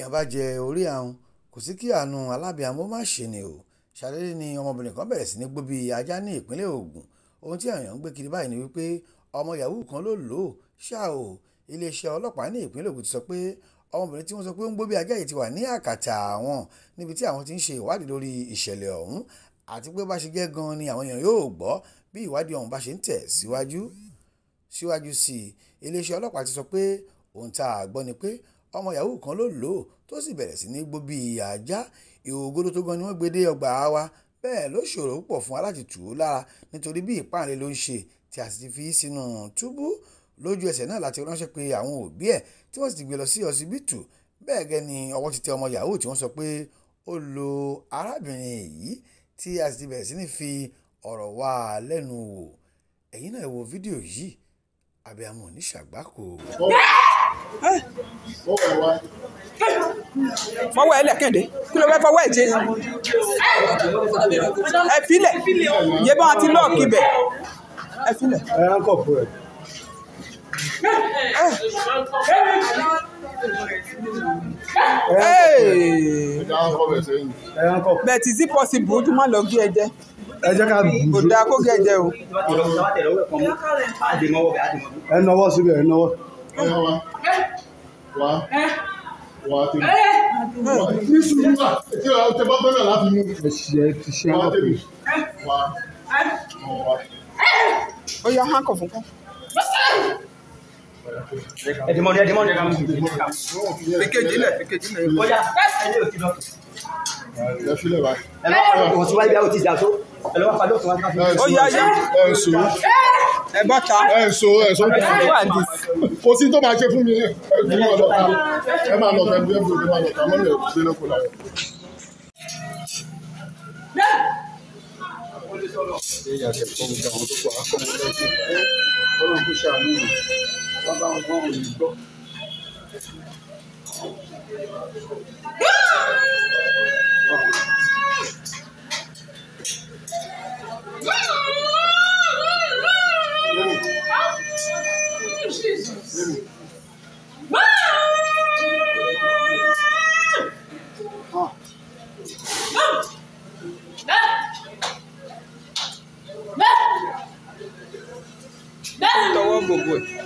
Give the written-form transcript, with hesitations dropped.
béèyàn bá jẹ orí ahun kò sí kí àánú alábìàmọ́ má ṣe ni o. Ṣàdédé ni ọmọbìnrin kan bẹ̀rẹ̀ sí ní gbó bí ajá ní ìpínlẹ̀ Ògùn. Ohun tí àwọn èèyàn ń gbé kiri báyìí ni wípé ọmọ Yahoo kan ló lò ó. Ṣá o, iléeṣẹ́ ọlọ́pàá ní ìpínlẹ̀ Ògùn ti sọ pé ọmọbìnrin tí wọ́n sọ pé ó ń gbó bí ajá yìí ti wà ní àkàtà àwọn níbi tí àwọn ti ń ṣe ìwádìí lórí ìṣẹ̀lẹ̀ ọ̀hún àti pé bá ṣe jẹ́ gan-an ni àwọn èèyàn yóò gbọ́ bí ìwádìí ọ̀hún bá ṣe ń tẹ̀ síwájú sí i. Iléeṣẹ́ ọlọ́pàá ti sọ pé ohun tá a gbọ́ ni pé ọmọ Yahoo kan ló lò ó tó sì bẹ̀rẹ̀ sí ní gbó bí ajá. Ìhòògòdó tó gan ni wọ́n gbé dé ọgbà wa bẹ́ẹ̀ ló ṣòro púpọ̀ fún wa láti tù ú lára nítorí bí ìpáǹle ló ń ṣe tí a sì ti fi sínú túbú. Lójú ẹsẹ̀ náà láti ránṣẹ́ pé àwọn òbí ẹ̀ tí wọ́n sì ti gbé lọ sí ọsibítù. Bẹ́ẹ̀ gẹ́ ni ọwọ́ ti tẹ ọmọ Yahoo tí wọ́n sọ pé ó lo arábìnrin yìí tí a sì ti bẹ̀rẹ̀ sí ní fi ọ̀rọ̀ wá lẹ́nu wò. Ẹ̀yin náà wo fídíò yìí, abiyamọ ní ṣàgbákò. Fọwọ́ ẹ lẹ́kẹ̀dẹ̀ kí ló fẹ́ fọwọ́ ẹ̀ jẹ́ ẹ filẹ̀ yé bá wọn ti lọ́ọ̀kì bẹ̀ ẹ filẹ̀. ẹ ń kọ̀ fún ẹ. bẹ́ẹ̀ tí sí possible ojú má lọ gé ẹ jẹ. ẹ jẹ́ ká bù ú. kò dáa kó gé ẹ jẹ o. ẹ nọwọ́ síbẹ̀ ẹ nọwọ́. ní sùúrù náà tí o tẹ bá bẹ̀rẹ̀ láti mú. ẹ ti ṣe é lọ́pọ̀. ó yá hánkọ̀ fún kan. Fèkejì lẹ̀. ẹ filẹ̀ báyìí. ó yá yá. ẹ sọ. ẹ bá ta. ẹ sọ. kò sí tó máa ṣe fún mi. ẹ máa lọ tẹ̀lé ẹ máa lọ tà mọ́lẹ̀ gbé lọ́kọ̀ láyọ̀. Ẹ̀yà kẹ̀kọ́ gbogbo àwọn tó kọ́ akọ́mọlẹ́sìn ọlọ́run kò ṣàánú wọn wọ́n bá wọn gbọ́ wọn lè gbọ́. Tọwọ́ gbogbo ẹ̀.